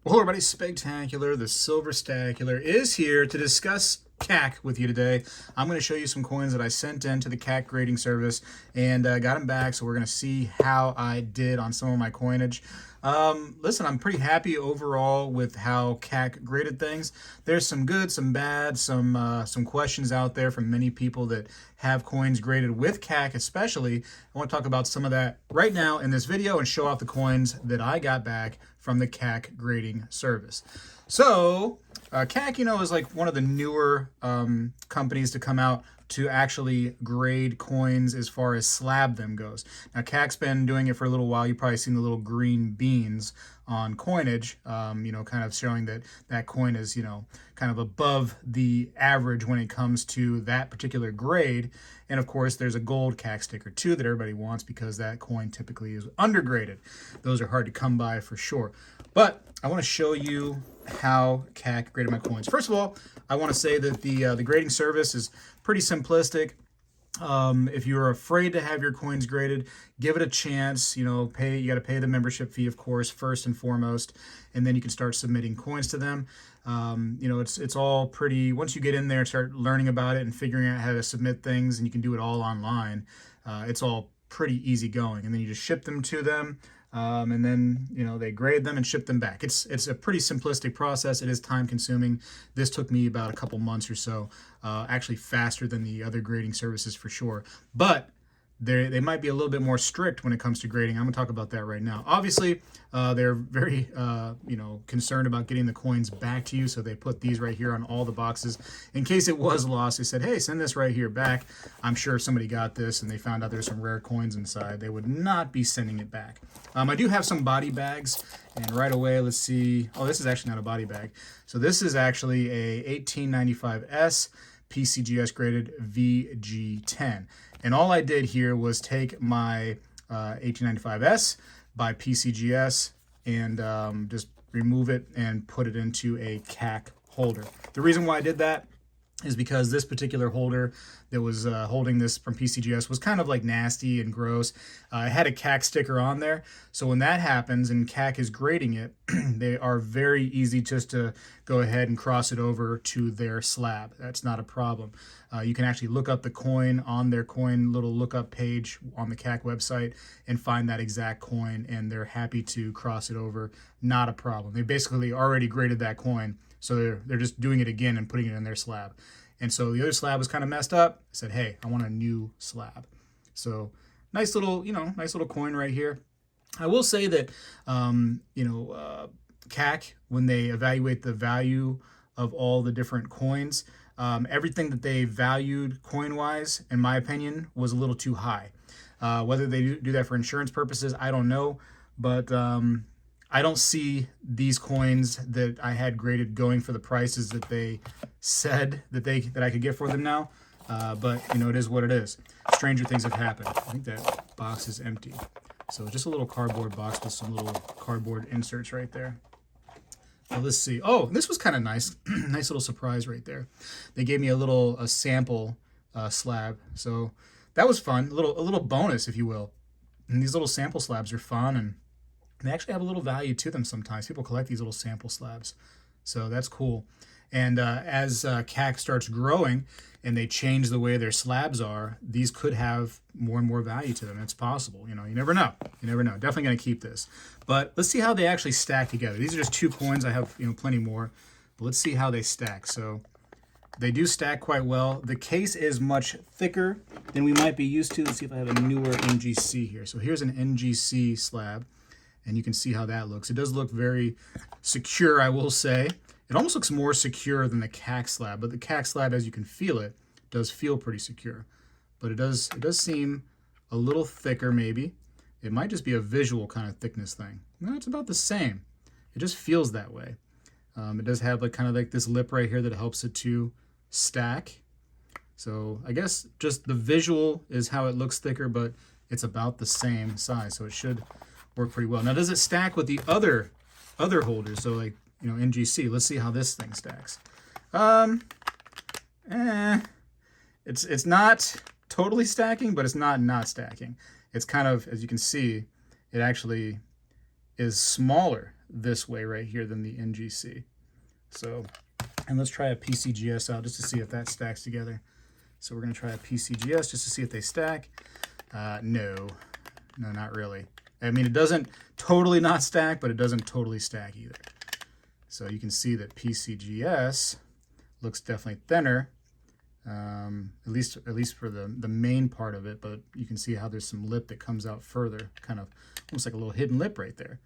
Well, everybody, Spectacular, the Silver Stacular, is here to discuss CAC with you today. I'm going to show you some coins that I sent in to the CAC grading service and got them back, so we're going to see how I did on some of my coinage. Listen, I'm pretty happy overall with how CAC graded things. There's some good, some bad, some questions out there from many people that have coins graded with CAC especially. I want to talk about some of that right now in this video and show off the coins that I got back from the CAC grading service. So, CAC, is like one of the newer companies to come out to actually grade coins as far as slab them goes. Now, CAC's been doing it for a little while. You've probably seen the little green beans on coinage, kind of showing that that coin is, kind of above the average when it comes to that particular grade. And of course, there's a gold CAC sticker too that everybody wants because that coin typically is undergraded. Those are hard to come by for sure. But I want to show you how CAC graded my coins. First of all, I want to say that the grading service is pretty simplistic. If you're afraid to have your coins graded, give it a chance. You got to pay the membership fee, of course, first and foremost, and then you can start submitting coins to them. It's all pretty. Once you get in there and start learning about it and figuring out how to submit things, and you can do it all online, it's all pretty easy going. And then you just ship them to them. And then, they grade them and ship them back. It's a pretty simplistic process. It is time consuming. This took me about a couple months or so, actually faster than the other grading services for sure. But they might be a little bit more strict when it comes to grading. I'm going to talk about that right now. Obviously, they're very, concerned about getting the coins back to you. So they put these right here on all the boxes. In case it was lost, they said, hey, send this right here back. I'm sure if somebody got this and they found out there's some rare coins inside, they would not be sending it back. I do have some body bags. And right away, let's see. Oh, this is actually not a body bag. So this is actually a 1895S PCGS graded VG10. And all I did here was take my 1895S by PCGS and just remove it and put it into a CAC holder. The reason why I did that is because this particular holder that was holding this from PCGS was kind of like nasty and gross. It had a CAC sticker on there. So when that happens and CAC is grading it, they are very easy just to go ahead and cross it over to their slab. That's not a problem. You can actually look up the coin on their coin little lookup page on the CAC website and find that exact coin, and they're happy to cross it over. Not a problem. They basically already graded that coin. So they're just doing it again and putting it in their slab. And so the other slab was kind of messed up. I said, hey, I want a new slab. So nice little coin right here. I will say that, CAC, when they evaluate the value of all the different coins, everything that they valued coin-wise, in my opinion, was a little too high. Whether they do that for insurance purposes, I don't know. But I don't see these coins that I had graded going for the prices that they said that I could get for them now. But it is what it is. Stranger things have happened. I think that box is empty. So just a little cardboard box with some little cardboard inserts right there. So let's see. Oh, this was kind of nice. Nice little surprise right there. They gave me a sample slab. So that was fun. A little bonus, if you will. And these little sample slabs are fun, and they actually have a little value to them sometimes. People collect these little sample slabs. So that's cool. And as CAC starts growing and they change the way their slabs are, these could have more and more value to them. It's possible. You never know. You never know. Definitely going to keep this. But let's see how they actually stack together. These are just 2 coins. I have plenty more. But let's see how they stack. So they do stack quite well. The case is much thicker than we might be used to. Let's see if I have a newer NGC here. So here's an NGC slab. And you can see how that looks. It does look very secure, I will say. It almost looks more secure than the CAC slab, but the CAC slab, as you can feel it, does feel pretty secure. But it does seem a little thicker, maybe. It might just be a visual kind of thickness thing. No, it's about the same. It just feels that way. It does have kind of this lip right here that helps it to stack. So I guess just the visual is how it looks thicker, but it's about the same size, so it should work pretty well. Now, does it stack with the other holders? So NGC. Let's see how this thing stacks. It's not totally stacking, but it's not stacking. It's kind of, as you can see, it actually is smaller this way right here than the NGC. So, and let's try a PCGS out just to see if that stacks together. So we're going to try a PCGS just to see if they stack. No, not really. I mean, it doesn't totally not stack, but it doesn't totally stack either. So you can see that PCGS looks definitely thinner, at least for the main part of it. But you can see how there's some lip that comes out further, kind of almost like a little hidden lip right there.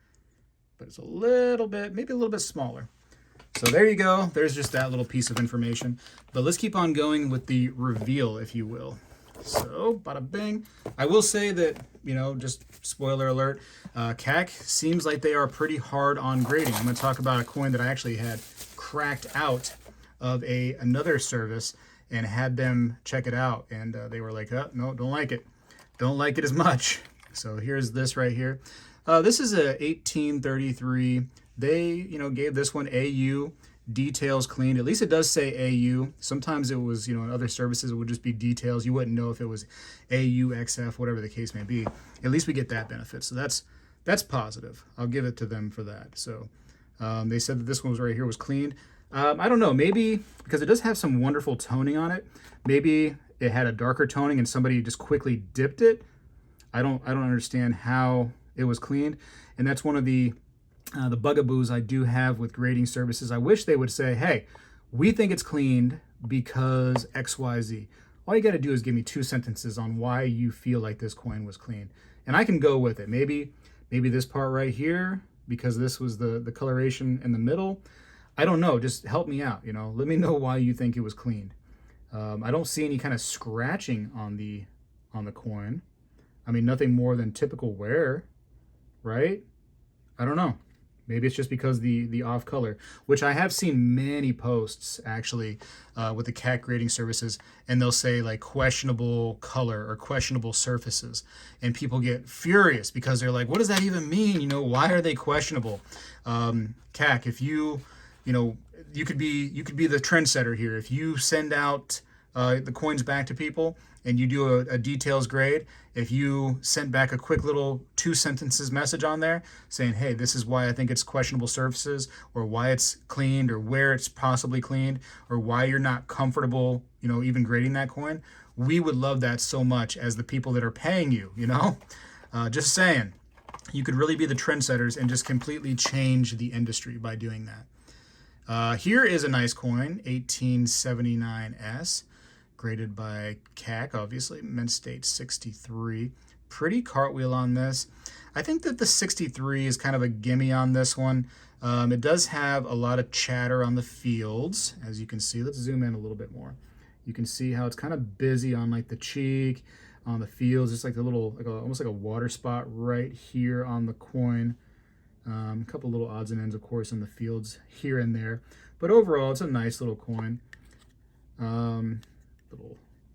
But it's a little bit, maybe a little bit smaller. So there you go. There's just that little piece of information. But let's keep on going with the reveal, if you will. So, bada bing. I will say that, you know, just spoiler alert, CAC seems like they are pretty hard on grading. I'm going to talk about a coin that I actually had cracked out of another service and had them check it out. And they were like, oh, no, don't like it. Don't like it as much. So here's this right here. This is a 1833. They, you know, gave this one AU, details cleaned. At least it does say AU. Sometimes it was, you know, in other services, it would just be details. You wouldn't know if it was AU, XF, whatever the case may be. At least we get that benefit. So that's positive. I'll give it to them for that. So they said that this one was right here was cleaned. I don't know, maybe because it does have some wonderful toning on it. Maybe it had a darker toning and somebody just quickly dipped it. I don't understand how it was cleaned. And that's one of the bugaboos I do have with grading services. I wish they would say, hey, we think it's cleaned because XYZ. All you got to do is give me 2 sentences on why you feel like this coin was clean. And I can go with it. Maybe this part right here, because this was the coloration in the middle. I don't know. Just help me out. You know, let me know why you think it was cleaned. I don't see any kind of scratching on the coin. I mean, nothing more than typical wear, right? I don't know. Maybe it's just because the off color, which I have seen many posts actually with the CAC grading services, and they'll say like questionable color or questionable surfaces, and people get furious because they're like, what does that even mean? You know, why are they questionable? CAC, if you know, you could be the trendsetter here. If you send out the coins back to people and you do a details grade, if you sent back a quick little 2 sentences message on there saying, hey, this is why I think it's questionable surfaces, or why it's cleaned, or where it's possibly cleaned, or why you're not comfortable, you know, even grading that coin, we would love that so much as the people that are paying you, you know? Just saying, you could really be the trendsetters and just completely change the industry by doing that. Here is a nice coin, 1879S. Graded by CAC, obviously, mint state 63. Pretty cartwheel on this. I think that the 63 is kind of a gimme on this one. It does have a lot of chatter on the fields, as you can see. Let's zoom in a little bit more. You can see how it's kind of busy on like the cheek, on the fields, just like a little, almost like a water spot right here on the coin. A couple little odds and ends, of course, in the fields here and there. But overall, it's a nice little coin.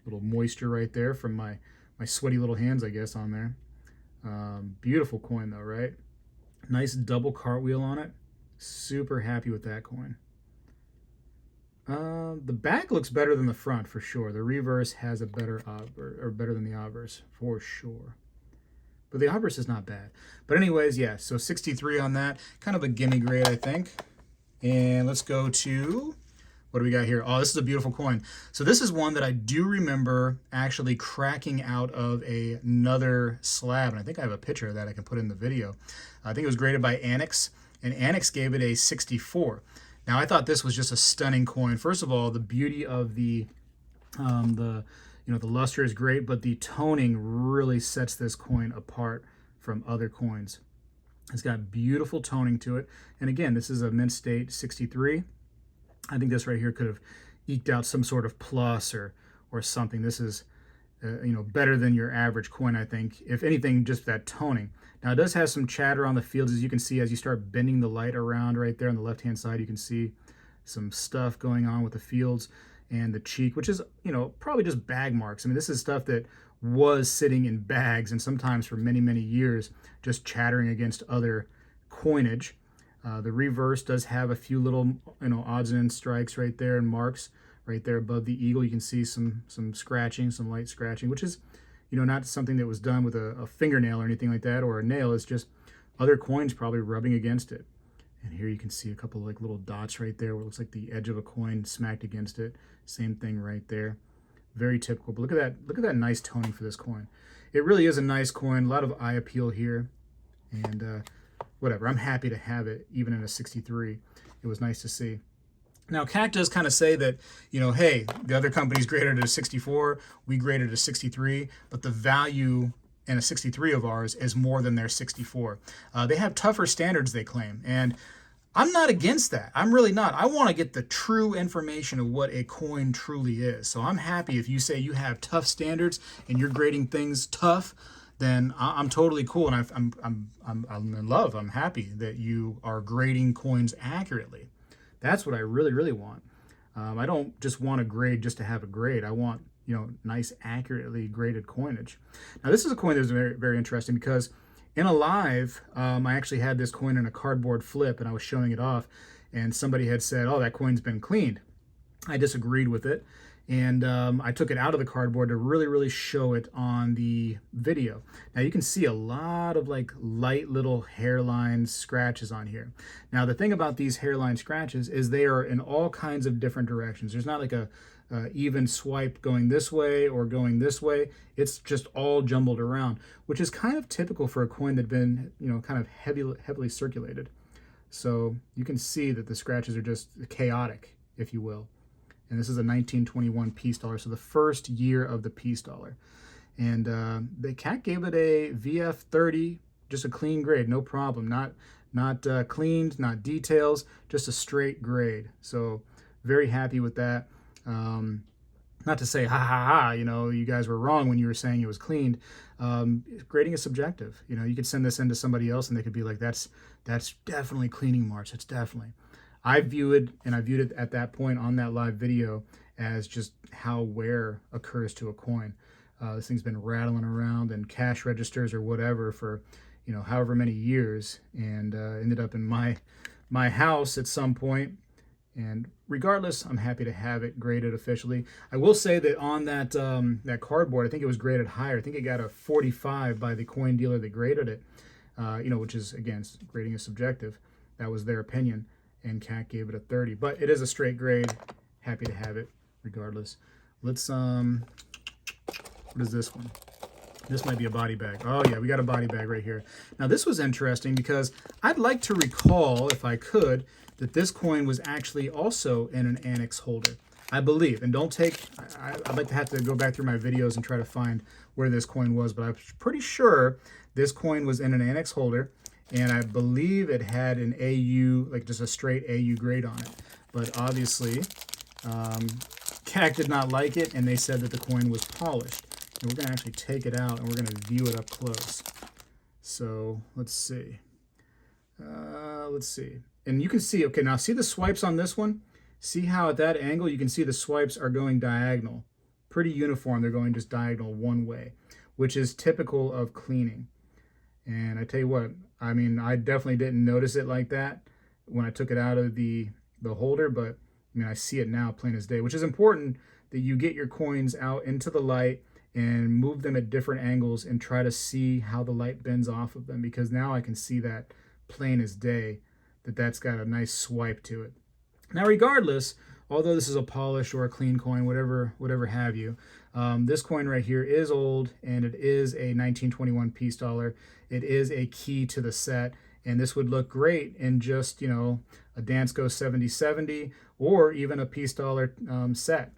Little moisture right there from my sweaty little hands, I guess, on there. Beautiful coin though, right? Nice double cartwheel on it. Super happy with that coin. The back looks better than the front for sure. The reverse has a better better than the obverse for sure. But the obverse is not bad. But anyways, yeah, so 63 on that. Kind of a gimme grade, I think. And let's go to, what do we got here? Oh, this is a beautiful coin. So this is one that I do remember actually cracking out of another slab. And I think I have a picture of that I can put in the video. I think it was graded by Annex, and Annex gave it a 64. Now, I thought this was just a stunning coin. First of all, the beauty of the luster is great, but the toning really sets this coin apart from other coins. It's got beautiful toning to it. And again, this is a mint state 63. I think this right here could have eked out some sort of plus or something. This is, better than your average coin, I think. If anything, just that toning. Now, it does have some chatter on the fields, as you can see, as you start bending the light around right there on the left-hand side. You can see some stuff going on with the fields and the cheek, which is, probably just bag marks. I mean, this is stuff that was sitting in bags and sometimes for many, many years just chattering against other coinage. The reverse does have a few little, odds and ends strikes right there and marks right there above the eagle. You can see some scratching, some light scratching, which is, not something that was done with a fingernail or anything like that or a nail. It's just other coins probably rubbing against it. And here you can see a couple like little dots right there where it looks like the edge of a coin smacked against it. Same thing right there. Very typical. But look at that nice toning for this coin. It really is a nice coin. A lot of eye appeal here. And whatever. I'm happy to have it even in a 63. It was nice to see. Now, CAC does kind of say that, you know, hey, the other companies graded it a 64, we graded it a 63, but the value in a 63 of ours is more than their 64. They have tougher standards, they claim, and I'm not against that. I'm really not. I want to get the true information of what a coin truly is. So I'm happy if you say you have tough standards and you're grading things tough, then I'm totally cool, and I'm in love. I'm happy that you are grading coins accurately. That's what I really, really want. I don't just want a grade just to have a grade. I want, you know, nice, accurately graded coinage. Now, this is a coin that's very, very interesting because in a live, I actually had this coin in a cardboard flip, and I was showing it off, and somebody had said, oh, that coin's been cleaned. I disagreed with it, and I took it out of the cardboard to really, really show it on the video. Now you can see a lot of like light little hairline scratches on here. Now the thing about these hairline scratches is they are in all kinds of different directions. There's not like a even swipe going this way or going this way. It's just all jumbled around, which is kind of typical for a coin that had been, you know, kind of heavily circulated. So you can see that the scratches are just chaotic, if you will. And this is a 1921 peace dollar, so the first year of the peace dollar. And the CAC gave it a VF30, just a clean grade, no problem. Not cleaned, not details, just a straight grade. So very happy with that. Not to say, ha ha ha, you know, you guys were wrong when you were saying it was cleaned. Grading is subjective. You know, you could send this in to somebody else and they could be like, that's definitely cleaning marks. It's definitely. I viewed it at that point on that live video as just how wear occurs to a coin. This thing's been rattling around in cash registers or whatever for, you know, however many years, and ended up in my house at some point. And regardless, I'm happy to have it graded officially. I will say that on that that cardboard, I think it was graded higher. I think it got a 45 by the coin dealer that graded it. You know, which is, again, grading is subjective. That was their opinion. And CAC gave it a 30, but it is a straight grade. Happy to have it regardless. Let's what is this one? This might be a body bag. Oh yeah, we got a body bag right here. Now this was interesting because I'd like to recall, if I could, that this coin was actually also in an annex holder, I believe. And don't take, I'd like to have to go back through my videos and try to find where this coin was, but I'm pretty sure this coin was in an annex holder. And I believe it had an AU, like just a straight AU grade on it. But obviously, CAC did not like it, and they said that the coin was polished. And we're going to actually take it out, and we're going to view it up close. So let's see. Let's see. And you can see, okay, now see the swipes on this one? See how at that angle, you can see the swipes are going diagonal. Pretty uniform. They're going just diagonal one way, which is typical of cleaning. And I tell you what, I mean, I definitely didn't notice it like that when I took it out of the holder, but I mean, I see it now plain as day, which is important that you get your coins out into the light and move them at different angles and try to see how the light bends off of them, because now I can see that plain as day, that's got a nice swipe to it. Now, regardless, although this is a polished or a clean coin, whatever have you, this coin right here is old, and it is a 1921 peace dollar. It is a key to the set, and this would look great in just, you know, a Dansko 7070 or even a peace dollar set.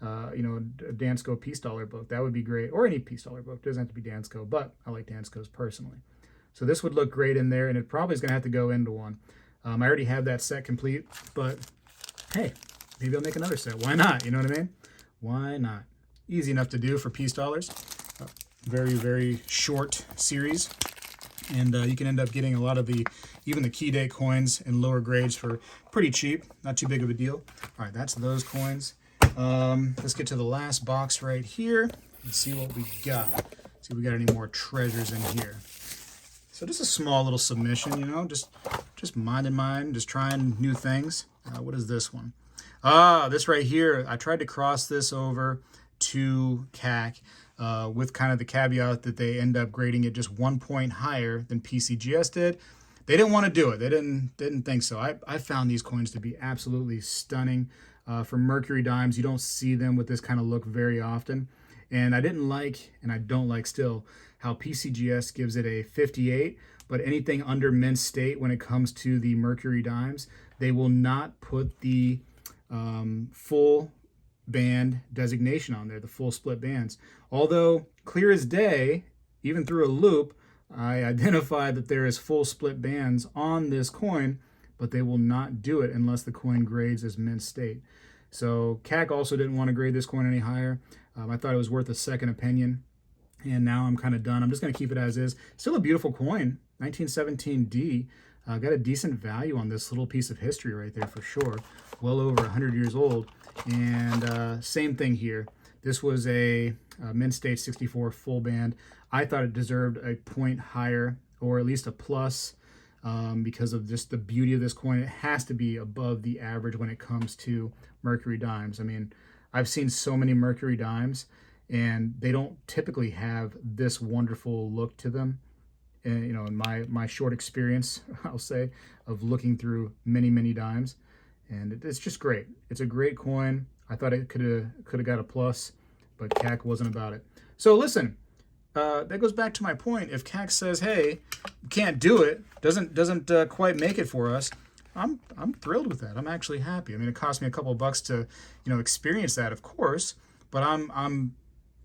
You know, a Dansko peace dollar book. That would be great, or any peace dollar book. It doesn't have to be Dansko, but I like Danskos personally. So this would look great in there, and it probably is going to have to go into one. I already have that set complete, but hey, maybe I'll make another set. Why not? You know what I mean? Why not? Easy enough to do for peace dollars. Very, very short series. And you can end up getting a lot of even the key date coins in lower grades for pretty cheap. Not too big of a deal. All right, that's those coins. Let's get to the last box right here and see what we got. See if we got any more treasures in here. So just a small little submission, you know, just minding mine, just trying new things. What is this one? This right here, I tried to cross this over to CAC with kind of the caveat that they end up grading it just 1 point higher than PCGS did. they didn't want to do it. They didn't think so. I found these coins to be absolutely stunning. For Mercury dimes, you don't see them with this kind of look very often. And I didn't like, and I don't like still, how PCGS gives it a 58, but anything under mint state when it comes to the Mercury dimes, they will not put the full band designation on there, the full split bands. Although clear as day, even through a loop, I identified that there is full split bands on this coin, but they will not do it unless the coin grades as mint state. So CAC also didn't want to grade this coin any higher. I thought it was worth a second opinion, and now I'm kind of done. I'm just going to keep it as is. Still a beautiful coin, 1917D. Got a decent value on this little piece of history right there for sure. Well over 100 years old. And same thing here. This was a mint state 64 full band. I thought it deserved a point higher, or at least a plus, because of just the beauty of this coin. It has to be above the average when it comes to Mercury dimes. I mean, I've seen so many Mercury dimes, and they don't typically have this wonderful look to them. And, you know, in my short experience, I'll say, of looking through many dimes, and it's just great. It's a great coin. I thought it could have got a plus, but CAC wasn't about it. So listen, that goes back to my point. If CAC says, "Hey, you can't do it," doesn't quite make it for us, I'm thrilled with that. I'm actually happy. I mean, it cost me a couple of bucks to, you know, experience that, of course, but I'm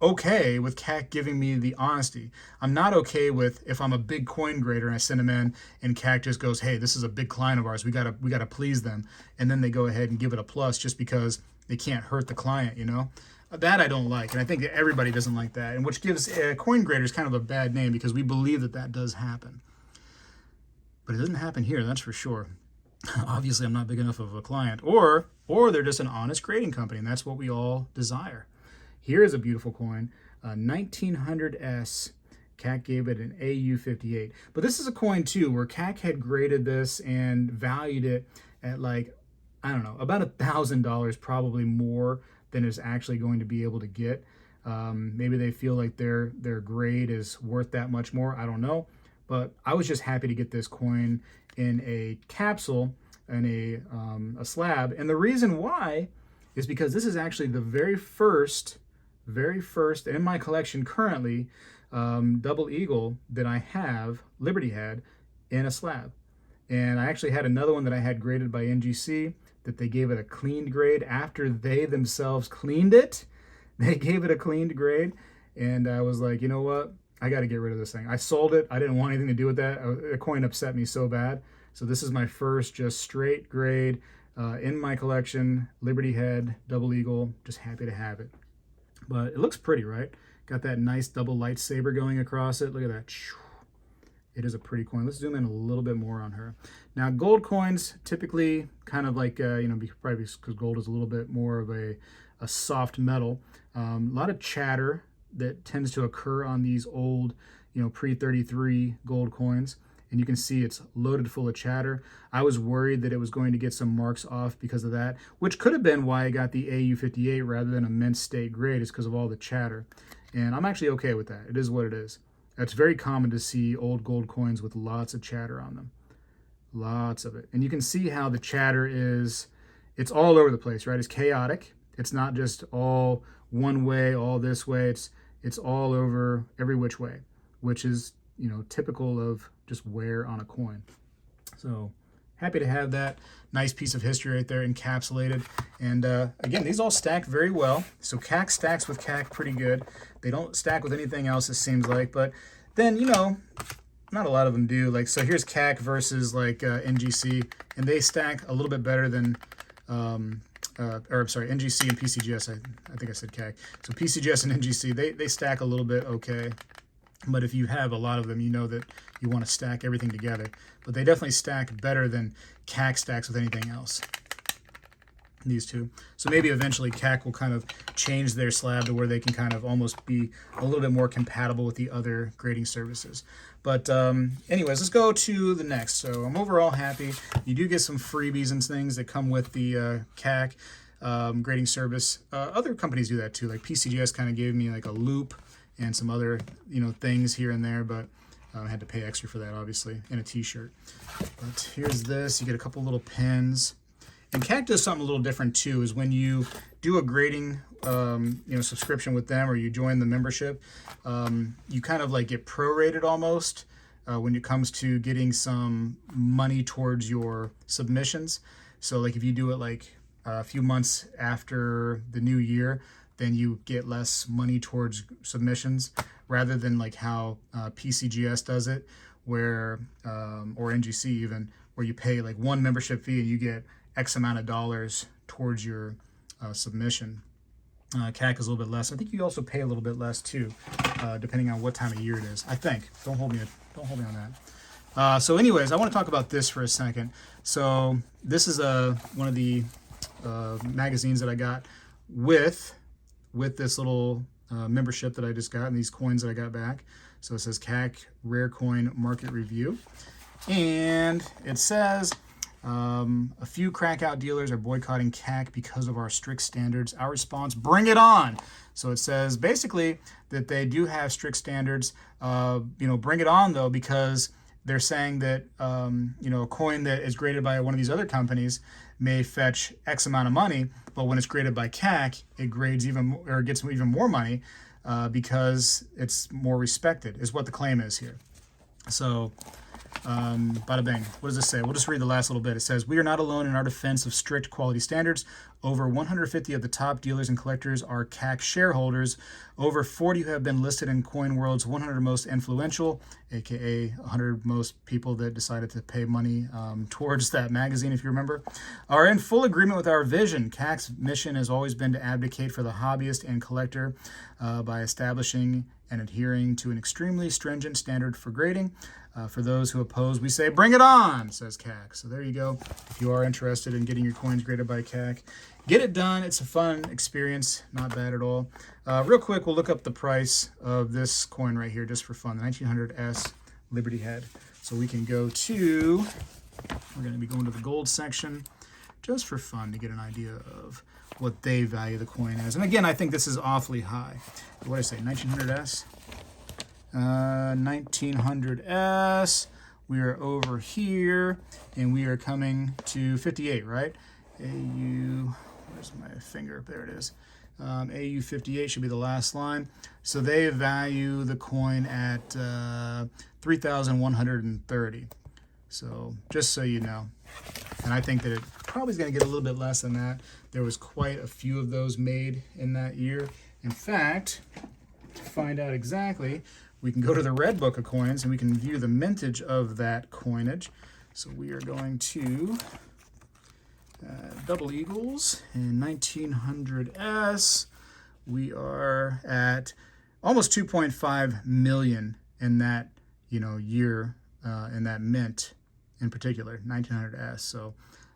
okay with CAC giving me the honesty. I'm not okay with if I'm a big coin grader and I send them in and CAC just goes, "Hey, this is a big client of ours. We gotta please them," and then they go ahead and give it a plus just because they can't hurt the client, you know. That I don't like, and I think that everybody doesn't like that, and which gives coin graders kind of a bad name because we believe that does happen. But it doesn't happen here, that's for sure. Obviously, I'm not big enough of a client, or they're just an honest grading company, and that's what we all desire. Here is a beautiful coin, 1900S. CAC gave it an AU58. But this is a coin, too, where CAC had graded this and valued it at, like, I don't know, about $1,000, probably more than it's actually going to be able to get. Maybe they feel like their grade is worth that much more. I don't know. But I was just happy to get this coin in a capsule and a slab. And the reason why is because this is actually the very first in my collection currently, double eagle that I have, Liberty had, in a slab. And I actually had another one that I had graded by NGC that they gave it a cleaned grade after they themselves cleaned it. They gave it a cleaned grade, and I was like, you know what? I got to get rid of this thing. I sold it. I didn't want anything to do with that. The coin upset me so bad. So this is my first just straight grade in my collection. Liberty head, double eagle. Just happy to have it. But it looks pretty, right? Got that nice double lightsaber going across it. Look at that. It is a pretty coin. Let's zoom in a little bit more on her. Now, gold coins typically kind of like, you know, probably because gold is a little bit more of a soft metal. A lot of chatter that tends to occur on these old, you know, pre-33 gold coins. And you can see it's loaded full of chatter. I was worried that it was going to get some marks off because of that, which could have been why I got the AU58 rather than a mint state grade, is because of all the chatter. And I'm actually okay with that. It is what it is. It's very common to see old gold coins with lots of chatter on them. Lots of it. And you can see how the chatter is, it's all over the place, right? It's chaotic. It's not just all one way, all this way. It's all over every which way, which is, you know, typical of just wear on a coin. So happy to have that nice piece of history right there encapsulated. And again, these all stack very well. So CAC stacks with CAC pretty good. They don't stack with anything else, it seems like. But then, you know, not a lot of them do. Like, so here's CAC versus like NGC, and they stack a little bit better than, or I'm sorry, NGC and PCGS. I think I said CAC. So PCGS and NGC, they stack a little bit okay. But if you have a lot of them, you know that you want to stack everything together. But they definitely stack better than CAC stacks with anything else. These two. So maybe eventually CAC will kind of change their slab to where they can kind of almost be a little bit more compatible with the other grading services. But anyways, let's go to the next. So I'm overall happy. You do get some freebies and things that come with the CAC grading service. Other companies do that too. Like PCGS kind of gave me like a loop and some other, you know, things here and there. But I had to pay extra for that, obviously, and a t-shirt. But here's this. You get a couple little pins. And CAC does something a little different too, is when you do a grading subscription with them, or you join the membership, you kind of like get prorated almost when it comes to getting some money towards your submissions. So like if you do it like a few months after the new year, then you get less money towards submissions, rather than like how PCGS does it, where or NGC even, where you pay like one membership fee and you get X amount of dollars towards your submission. CAC is a little bit less. I think you also pay a little bit less too, depending on what time of year it is. I think. Don't hold me on that. So anyways, I want to talk about this for a second. So this is one of the magazines that I got with this little membership that I just got, and these coins that I got back. So it says CAC Rare Coin Market Review, and it says a few crack-out dealers are boycotting CAC because of our strict standards. Our response: bring it on. So it says basically that they do have strict standards. Bring it on though, because they're saying that a coin that is graded by one of these other companies may fetch X amount of money, but when it's graded by CAC, it grades gets even more money because it's more respected, is what the claim is here. So bada bing. What does this say? We'll just read the last little bit. It says, we are not alone in our defense of strict quality standards. Over 150 of the top dealers and collectors are CAC shareholders. Over 40 who have been listed in CoinWorld's 100 most influential, aka 100 most people that decided to pay money towards that magazine, if you remember, are in full agreement with our vision. CAC's mission has always been to advocate for the hobbyist and collector by establishing and adhering to an extremely stringent standard for grading. For those who oppose, we say, bring it on, says CAC. So there you go. If you are interested in getting your coins graded by CAC, get it done. It's a fun experience. Not bad at all. Real quick, we'll look up the price of this coin right here just for fun, the 1900S Liberty Head. So we can go to, we're going to be going to the gold section just for fun to get an idea of what they value the coin as. And again, I think this is awfully high. What did I say, 1900S? 1900S. We are over here, and we are coming to 58, right? AU, where's my finger? There it is. AU 58 should be the last line. So they value the coin at 3,130. So just so you know. And I think that it probably is going to get a little bit less than that. There was quite a few of those made in that year. In fact, to find out exactly, we can go to the Red Book of Coins and we can view the mintage of that coinage. So we are going to Double Eagles in 1900S. We are at almost 2.5 million in that year, in that mint in particular, 1900S. So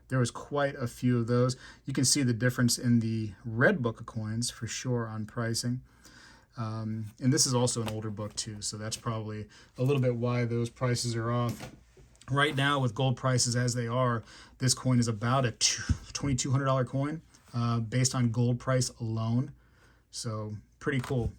there was quite a few of those. You can see the difference in the Red Book of Coins for sure on pricing. And this is also an older book too, so that's probably a little bit why those prices are off. Right now, with gold prices as they are, this coin is about a $2,200 coin based on gold price alone. So pretty cool,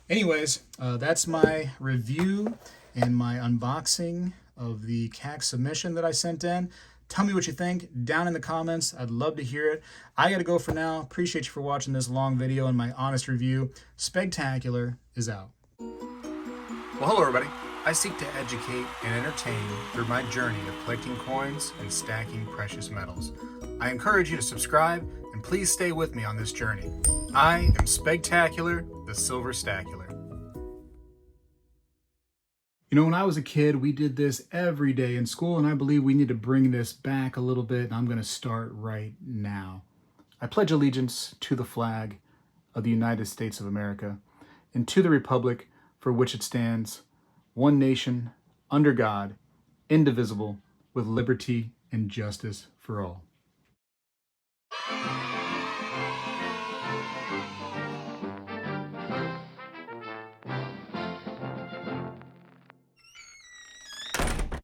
Anyways, that's my review and my unboxing of the CAC submission that I sent in. Tell me what you think down in the comments. I'd love to hear it. I got to go for now. Appreciate you for watching this long video and my honest review. Spegtacular is out. Well, hello everybody. I seek to educate and entertain through my journey of collecting coins and stacking precious metals. I encourage you to subscribe and please stay with me on this journey. I am Spegtacular, the Silver Stacular. When I was a kid, we did this every day in school, and I believe we need to bring this back a little bit, and I'm going to start right now. I pledge allegiance to the flag of the United States of America and to the republic for which it stands, one nation, under God, indivisible, with liberty and justice for all.